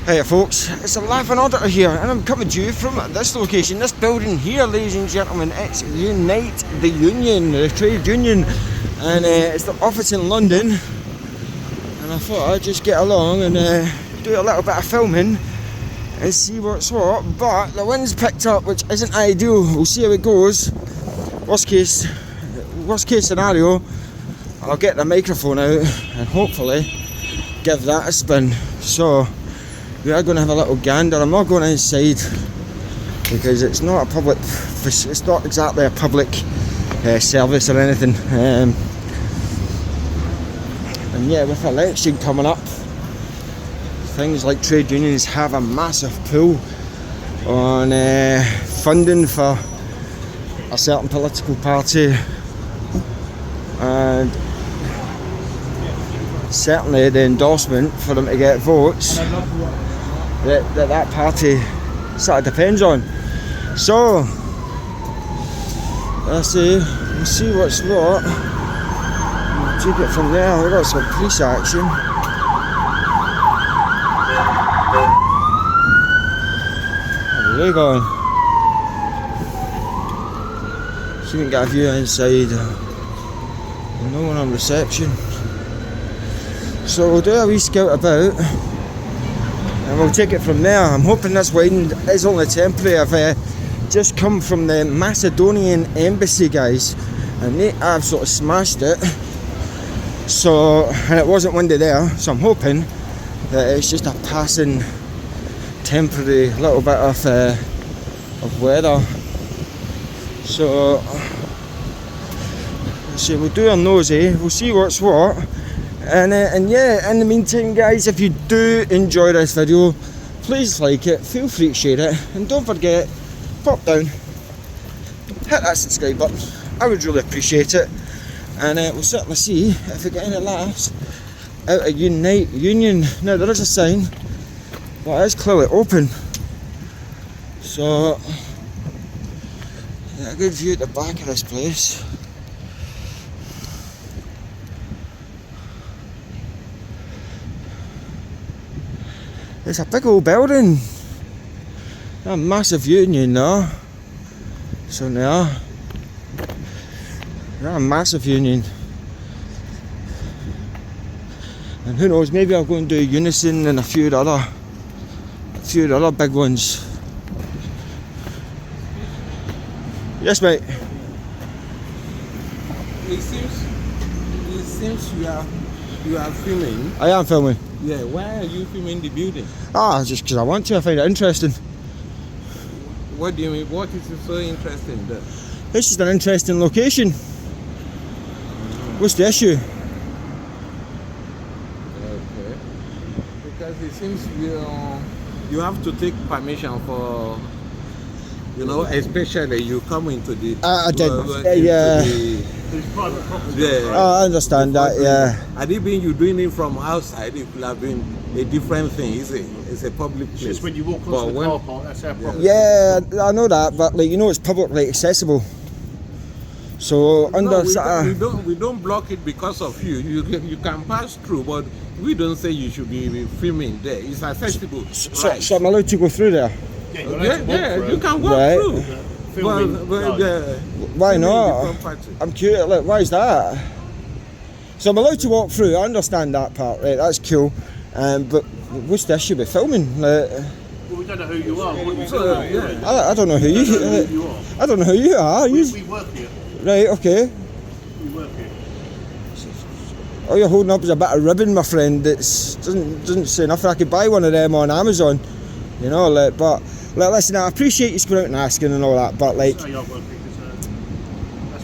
Hey folks, it's a Laughing Auditor here, and I'm coming to you from this location, this building here, ladies and gentlemen. It's Unite the Union, the trade union, and it's the office in London. And I thought I'd just get along and do a little bit of filming and see what's what. But the wind's picked up, which isn't ideal. We'll see how it goes. Worst case scenario, I'll get the microphone out and hopefully give that a spin. So we are going to have a little gander. I'm not going inside because it's not a public, it's not exactly a public service or anything. And yeah, with election coming up, things like trade unions have a massive pull on funding for a certain political party, and certainly the endorsement for them to get votes that party sort of depends on. So let's see, we'll see what's what. We'll take it from there. We've got some police action. Where are they going? So you can get a view inside. No one on reception. So we'll do a wee scout about and we'll take it from there. I'm hoping this wind is only temporary. I've just come from the Macedonian embassy, guys, and they absolutely smashed it. So, and it wasn't windy there, so I'm hoping that it's just a passing temporary little bit of weather. So we'll do our nosy, we'll see what's what. And yeah, in the meantime, guys, if you do enjoy this video, please like it, feel free to share it, and don't forget, pop down, hit that subscribe button. I would really appreciate it, and we'll certainly see if we get any laughs out of Unite Union. Now there is a sign, but it is clearly open, so yeah, a good view at the back of this place. It's a big old building, a massive union there. So they're a massive union, and who knows, maybe I'll go and do Unison and a few other big ones. Yes, mate. It seems you are filming. I am filming. Yeah, why are you filming the building? Just because I want to. I find it interesting. What do you mean? What is so interesting there? This is an interesting location. What's the issue? Okay. Because it seems you have to take permission for, especially you come into the. I did. Yeah. Private property. Yeah. Oh, I understand that. Yeah. Had it been you doing it from outside, it would have been a different thing. It's a public place. Just when you walk onto the car park, that's our property. Yeah, I know that, but it's publicly accessible. So we don't block it because of you. You can pass through, but we don't say you should be filming there. It's accessible. So I'm allowed to go through there? Yeah, you can walk through. Why not? I'm curious. Like, why is that? So I'm allowed to walk through. I understand that part, right? That's cool. But what's the issue with filming? Well, we don't know who you are. I don't know who you are. I don't know who you are. We work here. Right. Okay. We work here. All you're holding up is a bit of ribbon, my friend. It doesn't say nothing. I could buy one of them on Amazon. But listen, I appreciate you coming out and asking and all that, but That's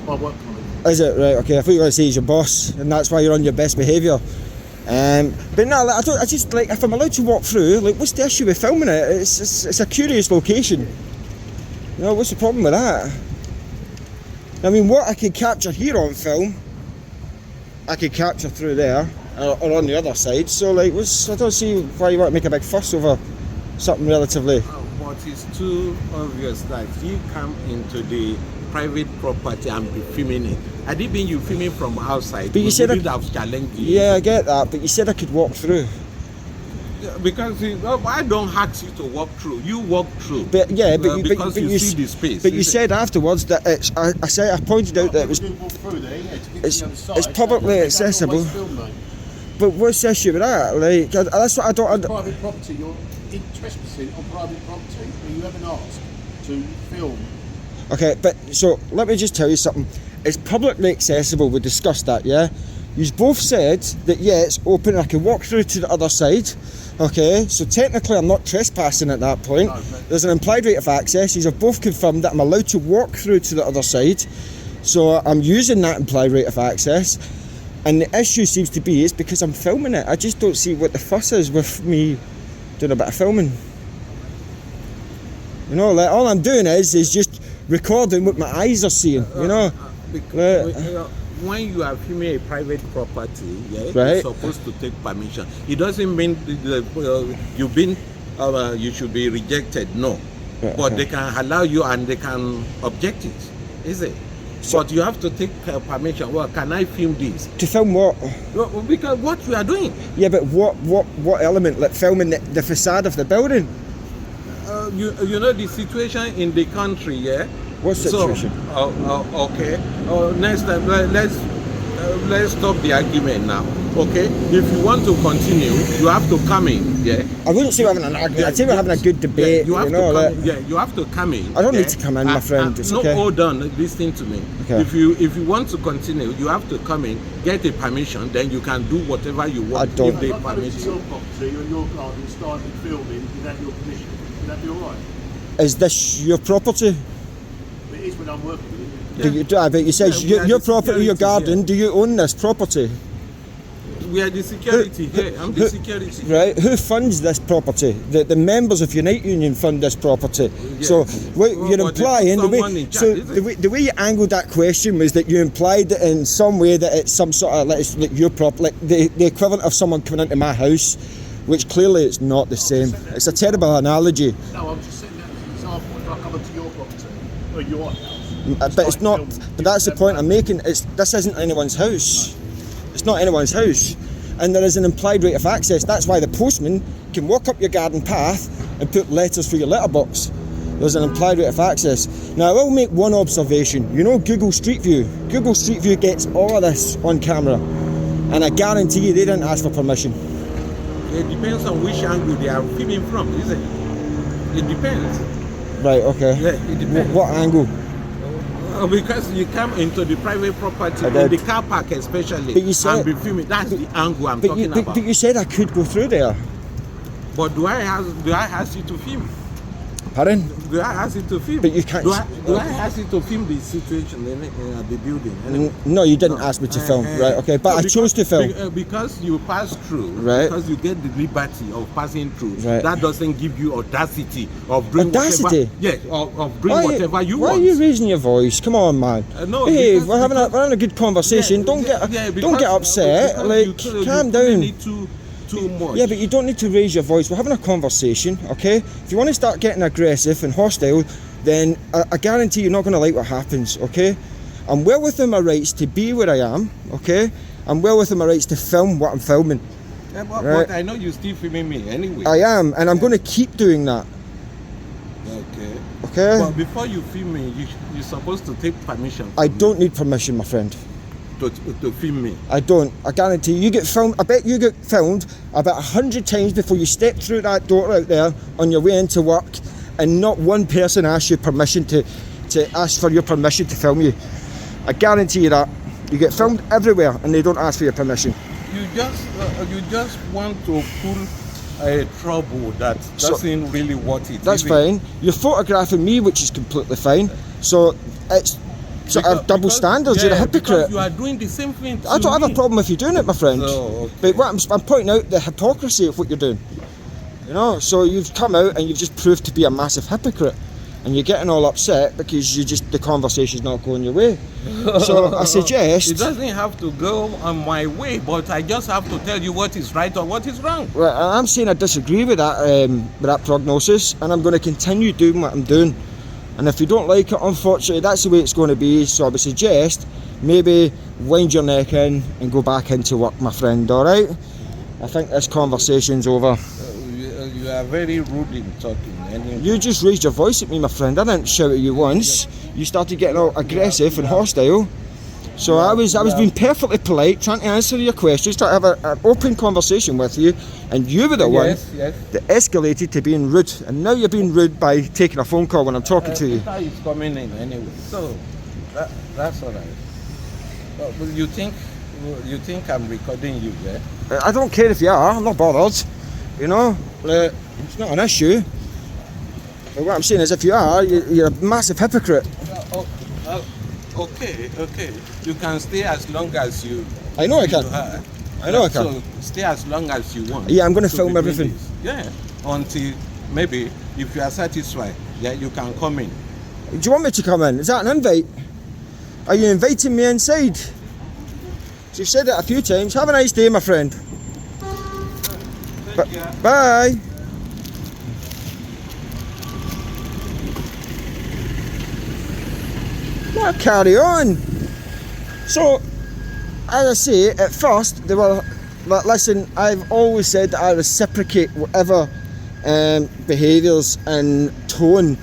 my work colleague. Is it? Right, okay, I thought you were going to say he's your boss, and that's why you're on your best behaviour. But no, I just, if I'm allowed to walk through, what's the issue with filming it? It's a curious location. What's the problem with that? I mean, what I could capture here on film, I could capture through there, or on the other side, so I don't see why you want to make a big fuss over something relatively. But it's too obvious that you come into the private property and be filming it. Had it been you filming from outside, but you said have challenged you. Yeah, I get that, but you said I could walk through. Because I don't ask you to walk through. You walk through. But yeah, because but you see the space. But you said afterwards that it's. I pointed out that it was. We do walk through there, yeah, to get to It's- the other side. it's publicly That's always accessible. filmed, mate. But what's the issue with that? Like that's what I don't. Private property, you're trespassing on private property, and you haven't asked to film. Okay, but so let me just tell you something. It's publicly accessible. We discussed that, yeah. You both said that yeah, it's open. I can walk through to the other side. Okay, so technically I'm not trespassing at that point. No, but- There's an implied right of access. You have both confirmed that I'm allowed to walk through to the other side. So I'm using that implied right of access. And the issue seems to be is because I'm filming it. I just don't see what the fuss is with me doing a bit of filming. You know, like all I'm doing is just recording what my eyes are seeing. You know, Because, when you are filming a private property, yeah, Right. you're supposed to take permission. It doesn't mean you should be rejected. No, Right, but okay. they can allow you and they can object it. Is it? But you have to take permission. Well, can I film this? to film what? Well, because what we are doing. Yeah, but what element? Like filming the facade of the building? You know the situation in the country, yeah. What situation? So, okay. Next time, let's stop the argument now. Okay. If you want to continue, you have to come in. Yeah. I wouldn't say we're having an argument. I'd say we're having a good debate. You have know, to like, come. Yeah, you have to come in. I don't need to come in, my friend. It's no, okay. hold on. Listen to me. Okay. If you want to continue, you have to come in, get a permission, then you can do whatever you want. I don't- If they If I come permit into you. your property or your garden, started filming without your permission, would that be alright? is this your property? It is when I'm working with you. I bet you said Yeah, we are your the property, your security, garden. yeah. Do you own this property? We are the security here. I'm the security. Right? Who funds this property? The members of Unite Union fund this property. Yes. So what Well, you're but implying the someone way in charge, so is it? the way you angled that question was that you implied that in some way that it's some sort of like your like the equivalent of someone coming into my house, which clearly it's not the same. It's a terrible analogy. No, I'm just saying that as an example. If I come into your property or your house, But it's not. But that's the point I'm making. This isn't anyone's house. It's not anyone's house, and there is an implied right of access. That's why the postman can walk up your garden path and put letters for your letterbox. There's an implied right of access. Now I will make one observation. You know Google Street View. Google Street View gets all of this on camera, and I guarantee you they didn't ask for permission. It depends on which angle they are filming from, isn't it? It depends. Right. Okay. Yeah, it depends. What angle? Because you come into the private property, I in did. the car park especially, But you said- and be filming. That's the angle I'm But talking you, about. but you said I could go through there. But do I ask you to film? Pardon? Do I ask you to film? But you can't- Do I ask you to film the situation in the building? Anyway. No, you didn't ask me to film. Right. Okay. But No, I chose to film. because you pass through. Right. Because you get the liberty of passing through. Right. That doesn't give you audacity of doing Audacity? whatever. Yeah, of doing whatever you why want. are you raising your voice? Come on, man. No, Hey, because- we're having a good conversation. Yeah, don't yeah, get because- don't get upset. because Like, you calm putting down. it too much. Yeah, but you don't need to raise your voice. We're having a conversation, okay? If you want to start getting aggressive and hostile, then I guarantee you're not going to like what happens, okay? I'm well within my rights to be where I am, okay? I'm well within my rights to film what I'm filming. Yeah, Right. but I know you're still filming me anyway. I am, and I'm going to keep doing that, Okay. okay? But before you film me, you're supposed to take permission. I from don't need permission, my friend. me to film me. I don't. I guarantee you get filmed. I bet you get filmed about 100 times before you step through that door out there on your way into work, and not one person asks you permission to ask for your permission to film you. I guarantee you that. You get filmed everywhere, and they don't ask for your permission. You just want to pull a trouble that So- doesn't really worth it. That's is it? fine. You're photographing me, which is completely fine. So it's sort of double standards. You're a because hypocrite. you are doing the same thing to I don't have a me. problem if you're doing it, my friend. So, okay. But what I'm pointing out the hypocrisy of what you're doing. You know, so you've come out and you've just proved to be a massive hypocrite, and you're getting all upset because the conversation's not going your way. So I It suggest. doesn't have to go on my way, but I just have to tell you what is right or what is wrong. Right, I'm saying I disagree with that prognosis, and I'm going to continue doing what I'm doing. And if you don't like it, unfortunately, that's the way it's going to be. So I would suggest maybe wind your neck in and go back into work, my friend. All right? I think this conversation's over. are very rude in talking. Anyway. You just raised your voice at me, my friend. I didn't shout at you once. You started getting all aggressive and hostile. So I was being perfectly polite, trying to answer your questions, trying to have an open conversation with you, and you were the one that escalated to being rude. And now you're being rude by taking a phone call when I'm talking to you. He's coming in anyway, so that's all right. But you think I'm recording you, yeah? I don't care if you are. I'm not bothered. You know, it's not an issue. But what I'm saying is, if you are, you're a massive hypocrite. Okay. You can stay as long as you. I know I can. I know I can. So stay as long as you want. Yeah, I'm going to film everything. Yeah, until maybe if you are satisfied, yeah, you can come in. Do you want me to come in? Is that an invite? Are you inviting me inside? You've said it a few times. Have a nice day, my friend. Bye. Now carry on. So, as I say, at first they were like, listen, I've always said that I reciprocate whatever behaviours and tone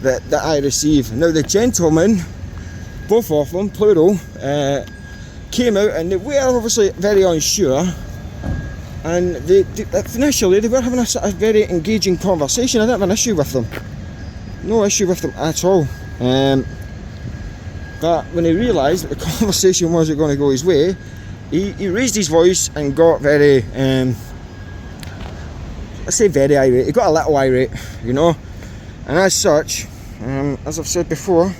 that I receive. Now the gentlemen, both of them, plural, came out and they were obviously very unsure, and they initially they were having a sort of very engaging conversation. I didn't have an issue with them, no issue with them at all. But when he realised that the conversation wasn't going to go his way, he raised his voice and got very, let's say very irate. He got a little irate, you know, and as such, as I've said before,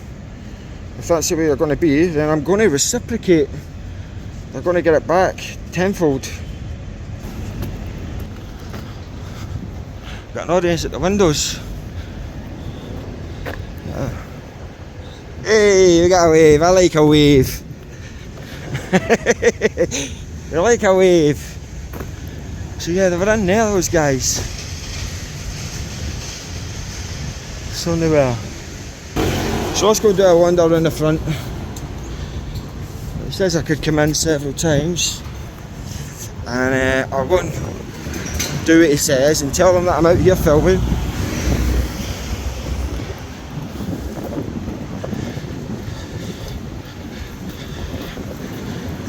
if that's the way you're going to be, then I'm going to reciprocate. They're going to get it back tenfold. Got an audience at the windows. Hey, we got a wave. I like a wave. You like a wave. So yeah, they were in there, those guys. So they were. So let's go do a wander around the front. It says I could come in several times, and I'll go and do what he says and tell them that I'm out here filming.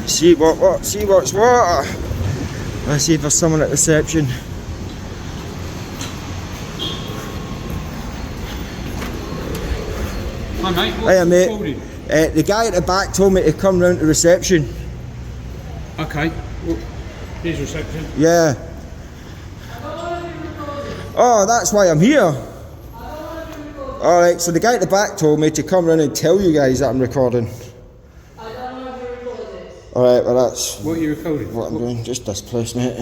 See what's what. Let's see if there's someone at reception. Hi mate, Hiya mate. The guy at the back told me to come round to reception. Okay, well, here's reception. Yeah. Oh, that's why I'm here. Alright, so the guy at the back told me to come round and tell you guys that I'm recording. Alright, well that's... What are you recording? What I'm doing, just this place, mate.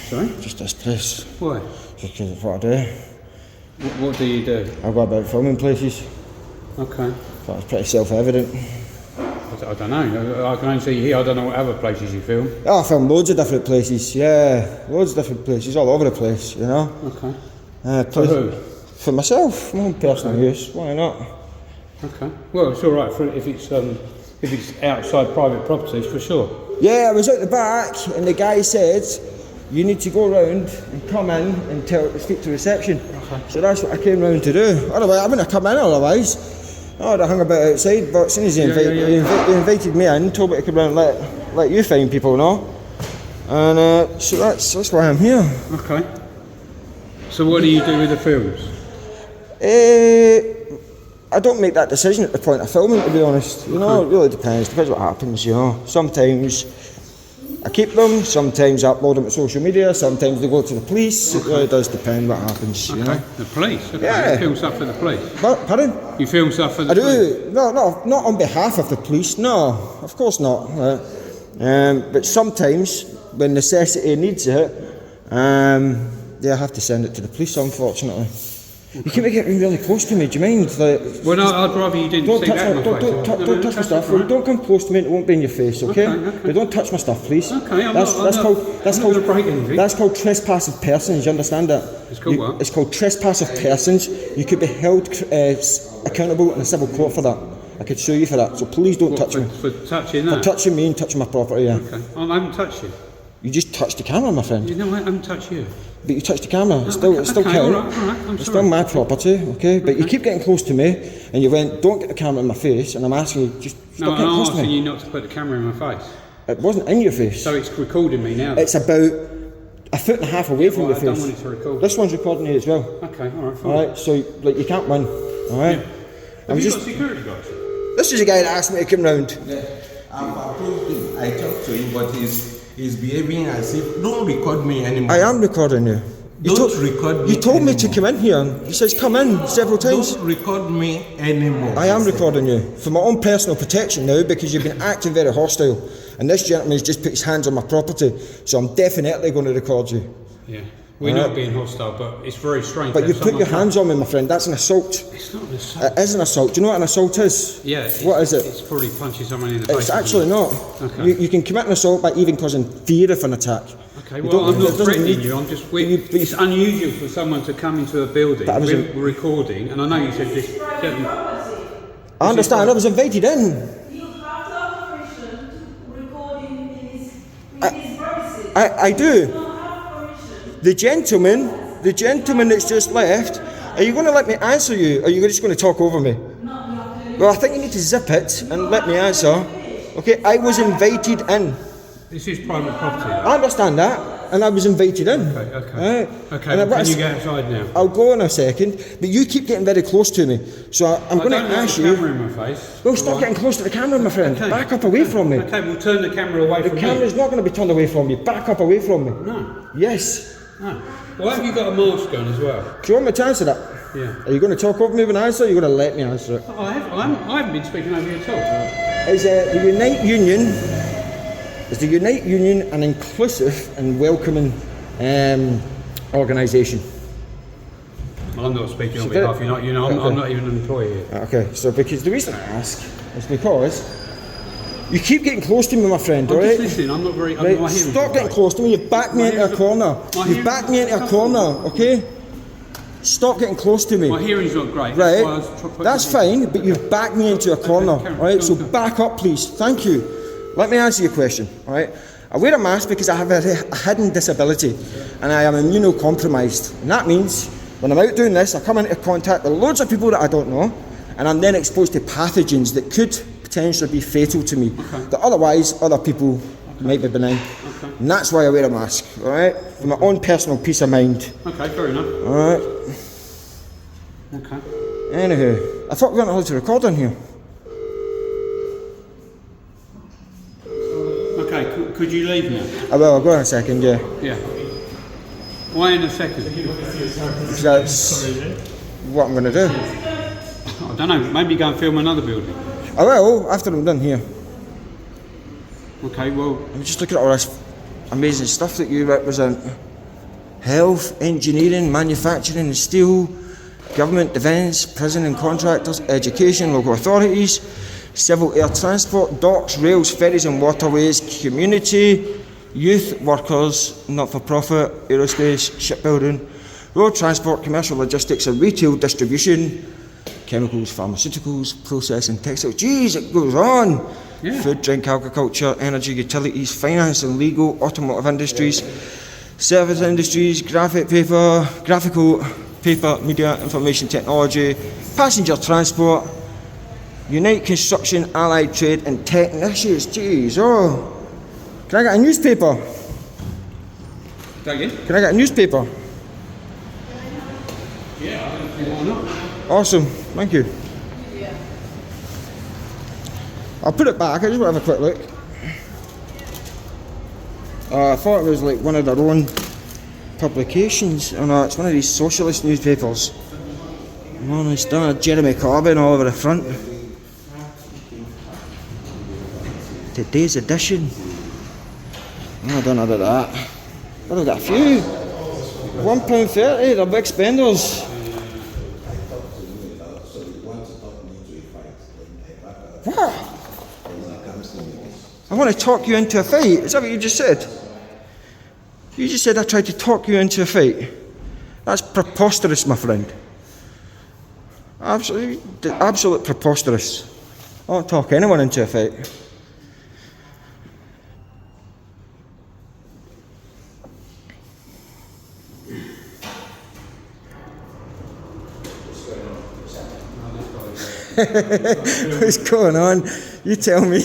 Sorry? Just this place. Why? Just because it's what I do. What do you do? I go about filming places. Okay. That's pretty self-evident. I don't know. I can only see here. I don't know what other places you film. Oh, I film loads of different places, yeah. Loads of different places, all over the place, you know. Okay. For who? For myself, my own personal use. Why not? Okay. Well, it's all right if it's outside private properties, for sure. Yeah, I was at the back, and the guy said, you need to go round and come in and speak to reception. Okay. So that's what I came round to do. Otherwise, I wouldn't have come in otherwise. I would have hung about outside, but as soon as he invited me in, told me to come round and let you find people, no? And so that's why I'm here. Okay. So what do you do with the films? I don't make that decision at the point of filming, to be honest. You know, it really depends what happens, you know. Sometimes I keep them, sometimes I upload them to social media, sometimes they go to the police. It really does depend what happens, you know. The police? Okay. Yeah. You film stuff for the police? Pardon? You film stuff for the police? I do. No, not on behalf of the police, no. Of course not. But sometimes, when necessity needs it, I have to send it to the police, unfortunately. Okay. You keep getting really close to me, do you mind? Well, no, I'd rather you didn't see that in my face. Don't touch my stuff. Right. Don't come close to me, it won't be in your face, okay? But don't touch my stuff, please. Okay, that's called trespassive persons, you understand that? It's called what? It's called trespassive persons. You could be held accountable in a civil court for that. I could sue you for that, so please don't touch me. For touching that? For touching me and touching my property, yeah. Okay, I haven't touched you. You just touched the camera, my friend. You know, I haven't touched you. But you touched the camera. It's still okay, counting. all right, I'm It's sorry. still my property, okay? But you keep getting close to me, and you went, don't get the camera in my face, and I'm asking you, just No, stop getting I'm close to asking me. you not to put the camera in my face. It wasn't in your face. So it's recording me now. It's about a foot and a half away from Well, your I don't face. want it to record. This one's recording you as well. Okay, all right, fine. Alright, so like you can't win. Alright? Have you got security guys? This is a guy that asked me to come round. I've approved him. I talked to him, but he's behaving as if, don't record me anymore. I am recording you. Don't record me You told me to anymore. come in here, and he says come in several times. Don't record me anymore. I am recording you for my own personal protection now because you've been acting very hostile, and this gentleman's just put his hands on my property, so I'm definitely going to record you. Yeah. We're not being hostile, but it's very strange. But that you put your someone- hands on me, my friend. That's an assault. It's not an assault. It is an assault. Do you know what an assault is? Yeah. What is it? It's probably punching someone in the face. It's actually not. Okay. You can commit an assault by even causing fear of an attack. Okay, You well, don't- I'm not it doesn't threatening need- you. I'm just. You- It's unusual for someone to come into a building. But I was We're recording, and I know you said this. I understand. I was invited in. You have to have permission to record in his premises. I do. You don't have permission. The gentleman that's just left. Are you going to let me answer you? Or are you just going to talk over me? Well, I think you need to zip it and let me answer. Okay, I was invited in. This is private property. Though. I understand that, and I was invited in. Okay. Right? Okay. And Well, can you get outside now? I'll go in a second, but you keep getting very close to me, so I'm going to don't want ask the you. camera in my face. Well, stop getting close to the camera, my friend. Okay. Back up away from me. Okay, we'll turn the camera away The from camera's me. not going to be turned away from you. Back up away from me. No. Yes. No. Why have you got a mask on as well? Do you want me to answer that? Yeah. Are you going to talk over me when I answer? Or are you going to let me answer it? I haven't been speaking over you at all. Is the Unite Union? Is the Unite Union an inclusive and welcoming organisation? Well, I'm not speaking on So behalf. that- You're not. I'm Okay. not even an employee here. Okay, so because the reason I ask is because you keep getting close to me, my friend. I'm All just right? listening. I'm not very. Right, my hearing's stop not getting great. close to me. You've backed me My into a hearing's- corner. my You've backed me into a corner, okay? Stop getting close to me. My hearing's not great. That's why I was Right, that's fine, but you've backed me into a corner, carry on, right? So go on. back up, please. Thank you. Let me answer your question, all right? I wear a mask because I have a hidden disability and I am immunocompromised. And that means when I'm out doing this, I come into contact with loads of people that I don't know, and I'm then exposed to pathogens that could potentially be fatal to me, that otherwise other people might be benign. And that's why I wear a mask, all right? For my own personal peace of mind, Okay, fair enough. all right? Okay. Anywho, I thought we weren't allowed to record on here. Okay, could you leave now? I will, I'll go in a second, yeah. Yeah. Why in a second? Because that's what I'm going to do. I don't know. Maybe go and film another building. I will, after I'm done here. Okay. Well, I'm just looking at all this amazing stuff that you represent. Health, engineering, manufacturing and steel, government, defence, prison and contractors, education, local authorities, civil air transport, docks, rails, ferries and waterways, community, youth, workers, not-for-profit, aerospace, shipbuilding, road transport, commercial logistics and retail distribution, chemicals, pharmaceuticals, processing, textiles. Jeez, it goes on. Yeah. Food, drink, agriculture, energy, utilities, finance and legal, automotive industries, service industries, graphical paper, media, information technology, passenger transport, Unite Construction, Allied Trade and Technicians. Jeez, oh. Can I get a newspaper? Say again? Can I get a newspaper? Yeah. Why not? Awesome, thank you. I'll put it back, I just want to have a quick look. I thought it was like one of their own publications. Oh no, it's one of these socialist newspapers. Man, it's done a Jeremy Corbyn all over the front. Today's edition. Oh, I don't know about that. But I've got a few. £1.30, they're big spenders. What? I want to talk you into a fight. Is that what you just said? You just said I tried to talk you into a fight. That's preposterous, my friend. Absolute preposterous. I won't talk anyone into a fight. What's going on? You tell me.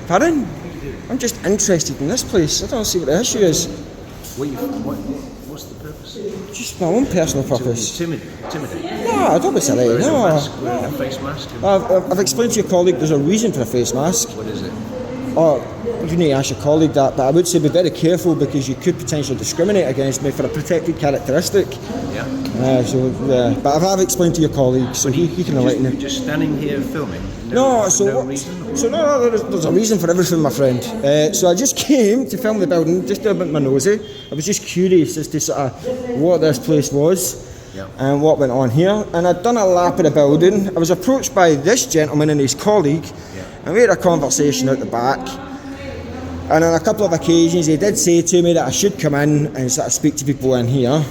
Pardon? I'm just interested in this place. I don't see what the issue is. What's the purpose? Just my own personal purpose. Intimidate. No, I don't be silly. Wearing a No. mask, wearing a face mask. I've explained to your colleague there's a reason for a face mask. What is it? Or you need to ask your colleague that, but I would say be very careful because you could potentially discriminate against me for a protected characteristic. Yeah. But I've explained to your colleague, so he can enlighten You're him. just standing here filming. No, reason. No, there's a reason for everything, my friend. So I just came to film the building, just a bit my nosy. I was just curious as to sort of what this place was and what went on here. And I'd done a lap of the building. I was approached by this gentleman and his colleague, and we had a conversation out the back. And on a couple of occasions, he did say to me that I should come in and sort of speak to people in here,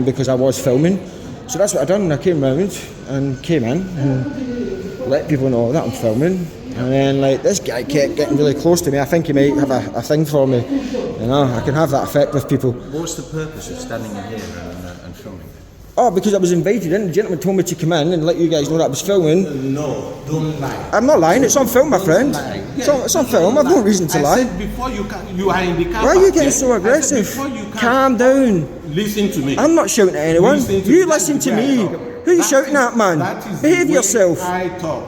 because I was filming. So that's what I done. I came round and came in and let people know that I'm filming. And then this guy kept getting really close to me. I think he might have a thing for me. You know, I can have that effect with people. What's the purpose of standing in here and filming? Oh, because I was invited in. The gentleman told me to come in and let you guys know that I was filming. No, don't lie. I'm not lying. It's on film, my friend. It's on film. I've no reason to lie. I said before you are in the car. Why are you getting so aggressive? Calm down. Listen to me. I'm not shouting at anyone. You listen to me. Who are you shouting at, man? Behave yourself.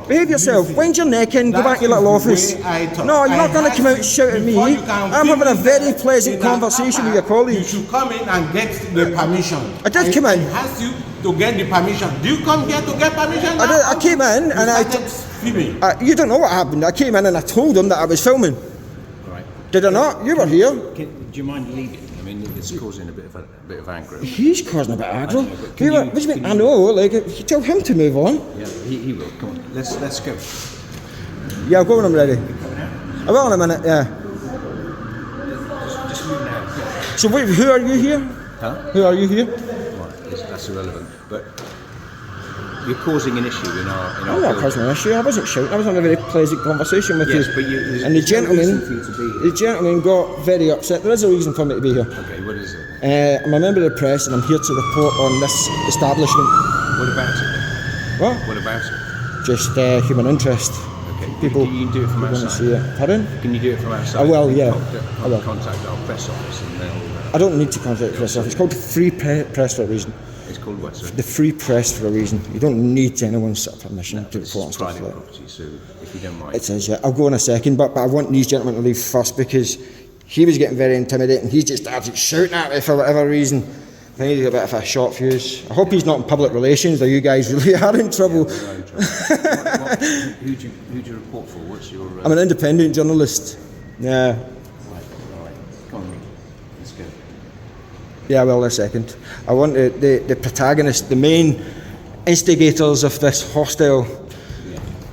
Behave yourself. Wind your neck in. Go back to your little office. No, you're not going to come out and shout at me. I'm having a very pleasant conversation with your colleague. You should come in and get the permission. I did come in. He asked you to get the permission. Do you come here to get permission? I came in and you don't know what happened. I came in and I told him that I was filming. Right. Did I not? You were here. Do you mind leaving? I mean, it's causing a bit of anger. He's causing a bit of aggro. What do you mean? I know. You tell him to move on. Yeah, he will. Come on, let's go. Yeah, I'll go when I'm ready. I will in a minute. Yeah. Just move now. Yeah. So wait, who are you here? Huh? Who are you here? Right, that's irrelevant. But you're causing an issue in our. I'm not causing an issue. I wasn't shouting. I was having a very pleasant conversation with you. But and the gentleman got very upset. There is a reason for me to be here. Okay, what is it? I'm a member of the press and I'm here to report on this establishment. What about it? What? What about it? Just human interest. Okay. People. Can you do it from want to outside? see it. Pardon? Can you do it from outside? I will. Yeah. I will. Contact our press office and they'll. I don't need to contact the press office. It's called free press for a reason. It's called what, sir? The free press for a reason. You don't need anyone's sort of permission to report on stuff private like that. property, so if you don't mind. It is, yeah. I'll go in a second, but I want these gentlemen to leave first because he was getting very intimidating. He just started shouting at me for whatever reason. I need to get a bit of a short fuse. I hope he's not in public relations or you guys really are in trouble. Yeah, we are in trouble. Who do you report for? What's your... I'm an independent journalist. Yeah. Right, all right. Come on, let's go. Yeah, well, in a second. I want the protagonist, the main instigators of this hostile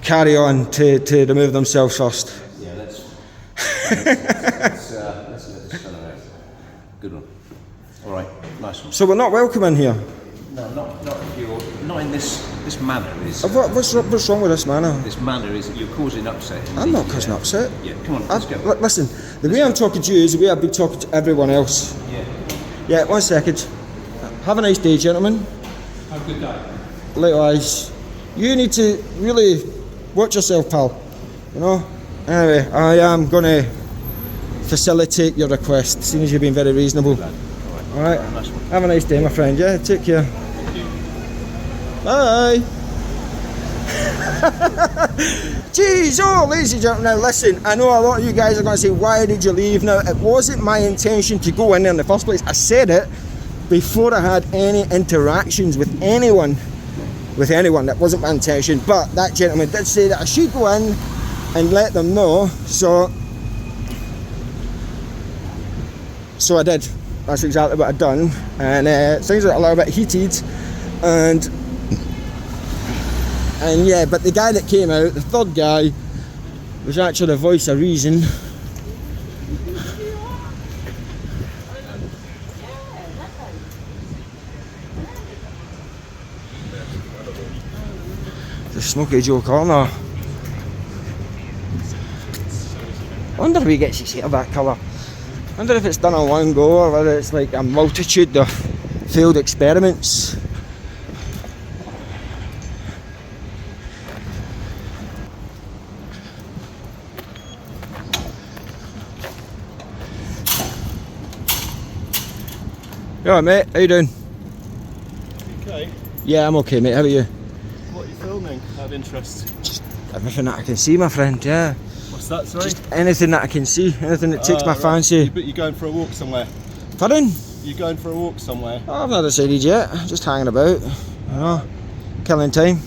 carry on to remove themselves first. Yeah, let's let this fellow out. Good one. All right, nice one. So we're not welcome in here. No, not if you're not in this manner. Is What's wrong with this manner? this manner is that you're causing upset. I'm not causing upset. Yeah, come on, let's go. Listen, the way I'm talking to you is the way I've been talking to everyone else. Yeah. Yeah, 1 second. Have a nice day, gentlemen. Have a good day. Likewise. You need to really watch yourself, pal. You know? Anyway, I am going to facilitate your request, seeing as you've been very reasonable. Alright. Nice one. Have a nice day, my friend. Yeah, take care. Bye. Jeez, ladies and gentlemen, now listen, I know a lot of you guys are going to say, why did you leave? Now, it wasn't my intention to go in there in the first place. I said it before I had any interactions with anyone. That wasn't my intention, but that gentleman did say that I should go in and let them know, so I did. That's exactly what I'd done, and things are a little bit heated, and yeah, but the guy that came out, the third guy, was actually the voice of reason. The Smoky Joe corner. I wonder if he gets his hair that colour. I wonder if it's done on one go or whether it's like a multitude of failed experiments. You alright, mate? How you doing? Okay. Yeah, I'm okay, mate. How are you? What are you filming? Out of interest. Just everything that I can see, my friend, yeah. What's that, sorry? Just anything that I can see, anything that takes my Right. fancy. But you're going for a walk somewhere? Pardon? You're going for a walk somewhere? Oh, I've not decided yet. Just hanging about, you know, killing time.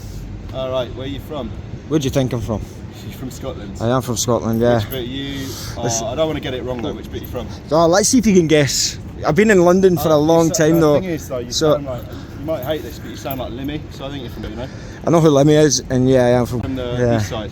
Alright, where are you from? Where'd you think I'm from? You're from Scotland. I am from Scotland, yeah. Which bit you... Listen- I don't want to get it wrong though, which bit you from? Oh, let's see if you can guess. I've been in London for a long time though. The thing is though, you So- sound like... You might hate this, but you sound like Limmy, so I think you're from, you know? I know who Lemmy is, and yeah, I am from. From the yeah. east side.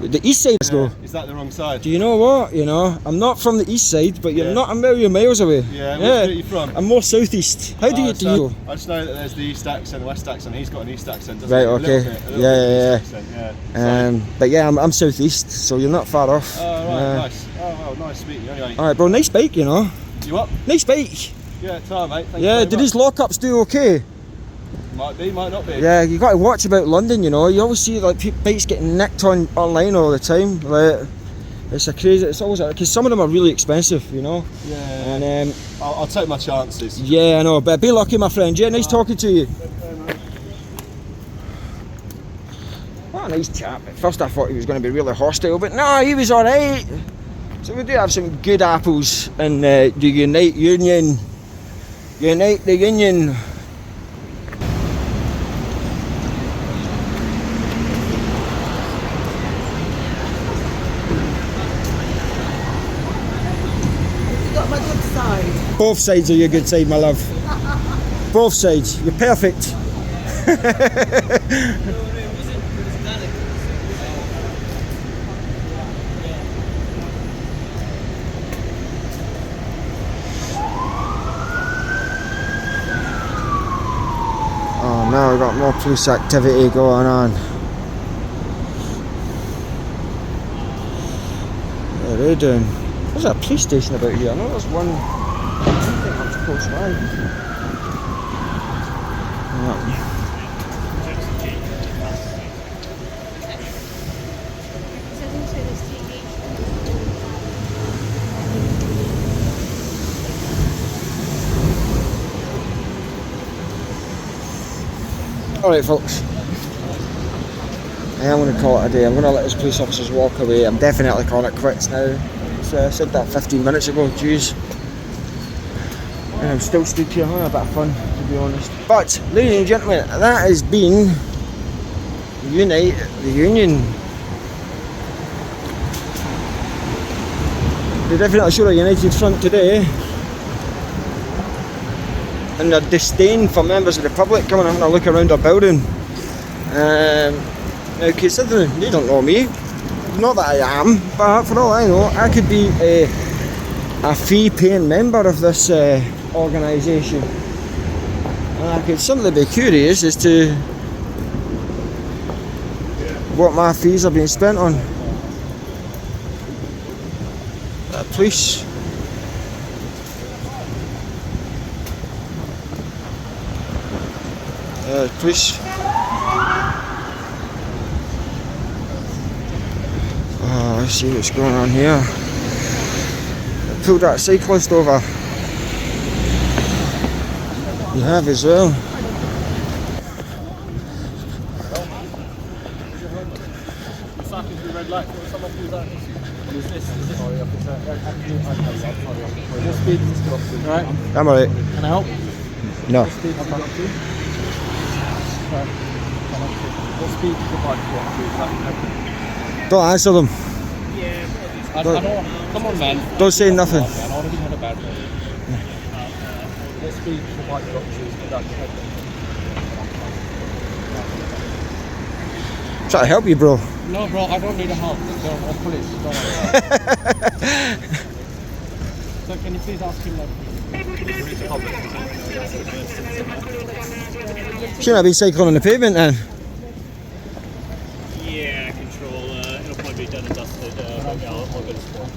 The east side, though. Is that the wrong side? Do you know what? You know, I'm not from the east side, but you're Yeah. not a million miles away. Yeah, which bit are you from? I'm more southeast. How do you do you? I just know that there's the east accent, west accent. He's got an east accent, doesn't Right, he? A okay. little bit, a little Yeah, bit of yeah, east accent, yeah. But yeah, I'm southeast, so you're not far off. Oh, right, Yeah. nice. Oh, well, nice meeting you anyway. All right, bro. Nice bike, you know. You up? Nice bike. Yeah, time, mate. Thank Yeah. you Did very these lockups do okay? Might be, might not be. Yeah, you got to watch about London. You know, you always see like bikes getting nicked online all the time. Like, it's a crazy. It's always because some of them are really expensive. You know. Yeah. And I'll take my chances. yeah, I know. But be lucky, my friend. Yeah, nice talking to you. What a nice chap. At first I thought he was going to be really hostile, but no, he was alright. So we do have some good apples in the Unite Union. Unite the Union. You got my good side. Both sides are your good side, my love. Both sides. You're perfect. Oh, now we've got more police activity going on. What are they doing? There's a police station about here. I know there's one. I think that's close by. Yeah. Alright folks, I am going to call it a day. I'm going to let these police officers walk away. I'm definitely calling it quits now. So I said that 15 minutes ago, jeez. And I'm still stood here having a bit of fun, to be honest. But, ladies and gentlemen, that has been Unite the Union. They definitely showed a united front today. And their disdain for members of the public coming and having a look around our building. Now, considering they don't know me, not that I am, but for all I know, I could be a fee-paying member of this organisation. And I could simply be curious as to what my fees are being spent on. Police. Police. Oh, let's see what's going on here. They pulled that cyclist over. You have as well. Right. I'm alright. Can I help? No. What speed is the bike to? Don't answer them. I don't. Come on, man. Don't say nothing. I already had a bad one. What speed is the bike got to? Try to help you, bro. No, bro, I don't need a help. I'll police. Don't worry. So can you please ask him like... Shouldn't have been cycling on the pavement then. Yeah, control. It'll probably be done and dusted. But yeah, I'll get a spot.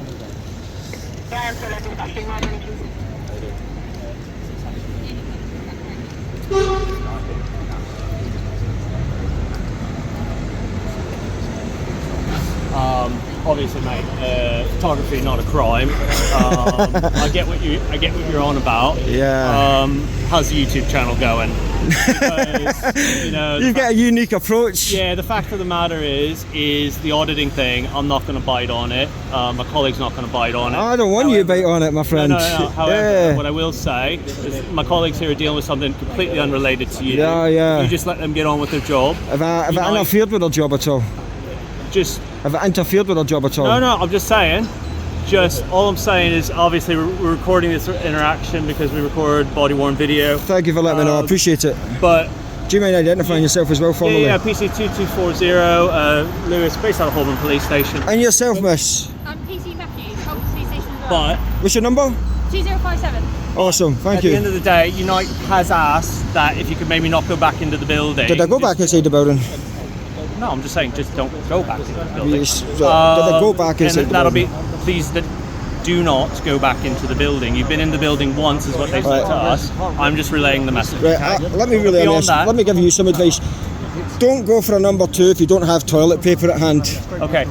obviously, mate, photography not a crime. I get what you're on about. Yeah. How's the YouTube channel going? Because, you know, You've got a unique approach. yeah, the fact of the matter is the auditing thing. I'm not going to bite on it. My colleague's not going to bite on it. I don't want you to bite on it, my friend. No. However, Yeah. what I will say is my colleagues here are dealing with something completely unrelated to you. Yeah. You just let them get on with their job. Have I interfered with their job at all? Just Have I interfered with their job at all? no. I'm just saying. All I'm saying is, obviously, we're recording this interaction because we record body-worn video. Thank you for letting me know. I appreciate it. But Do you mind identifying yourself as well formally? yeah, PC2240, Lewis, based out of Holborn Police Station. And yourself, miss? I'm PC Matthews, Holborn Police Station as well. But What's your number? 2057. Awesome, thank at you. the end of the day, Unite has asked that if you could maybe not go back into the building. Did I go back inside the building? No, I'm just saying, just don't go back into the building. Yes. Did I go back inside And the that'll building? be, please, do not go back into the building. You've been in the building once, is what they've said to us. I'm just relaying the message. Right, okay? let me relay on Beyond this. that- Let me give you some advice. Don't go for a number 2 if you don't have toilet paper at hand. Okay.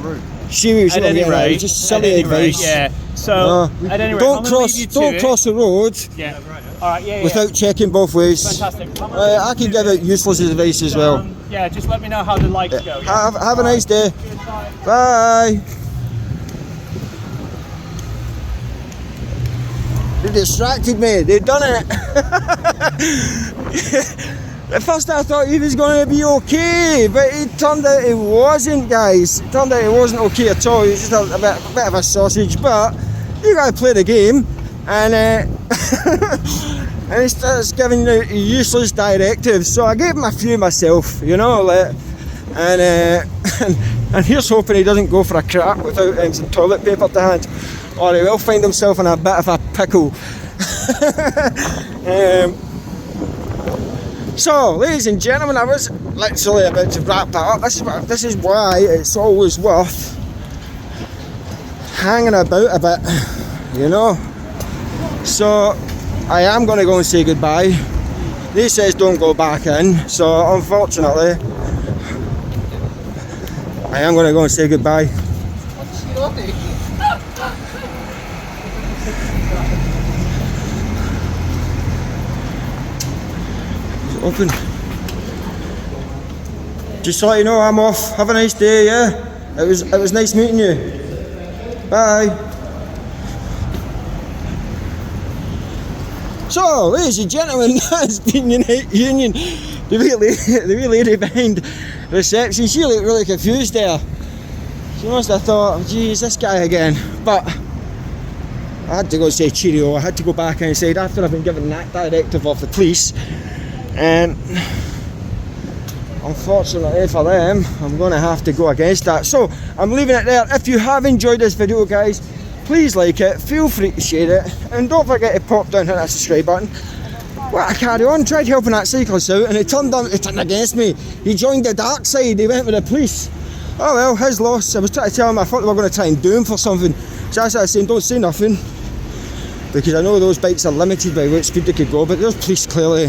Seriously, At any rate, just silly advice. yeah. So, at any rate, I'm gonna leave you to don't it. cross the road Yeah. All right. Yeah. without checking both ways. Fantastic. I can give out useless advice as well. Yeah. Just let me know how the lights go. Yeah? Have a nice day. Bye. They distracted me. They've done it. At first I thought he was going to be okay, but it turned out it wasn't, guys. It turned out it wasn't okay at all. He was just a bit of a sausage, but you got to play the game. And and he starts giving you useless directives. So I gave him a few myself, you know, like, and here's hoping he doesn't go for a crap without some toilet paper to hand, or he will find himself in a bit of a pickle. So, ladies and gentlemen, I was literally about to wrap that up. This is why it's always worth hanging about a bit, you know. So, I am going to go and say goodbye. They says don't go back in, so unfortunately, I am going to go and say goodbye. Open. Just to let you know I'm off. Have a nice day, yeah? It was nice meeting you. Bye. So, ladies and gentlemen, that's been Unite Union. The wee lady behind reception, she looked really confused there. She must have thought, geez, this guy again. But I had to go say cheerio. I had to go back inside after I've been given that directive of the police. And unfortunately for them, I'm going to have to go against that. So I'm leaving it there. If you have enjoyed this video, guys, please like it, feel free to share it, and don't forget to pop down and hit that subscribe button. Well, I carry on, tried helping that cyclist out, and he turned against me. He joined the dark side, he went with the police. Oh well, his loss. I was trying to tell him, I thought they were going to try and do him for something. So I started saying, don't say nothing, because I know those bikes are limited by what speed they could go, but there's police clearly.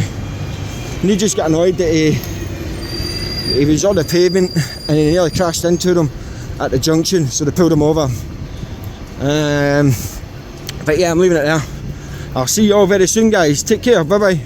And he just got annoyed that he was on the pavement and he nearly crashed into them at the junction, so they pulled him over. But yeah, I'm leaving it there. I'll see you all very soon, guys. Take care, bye bye.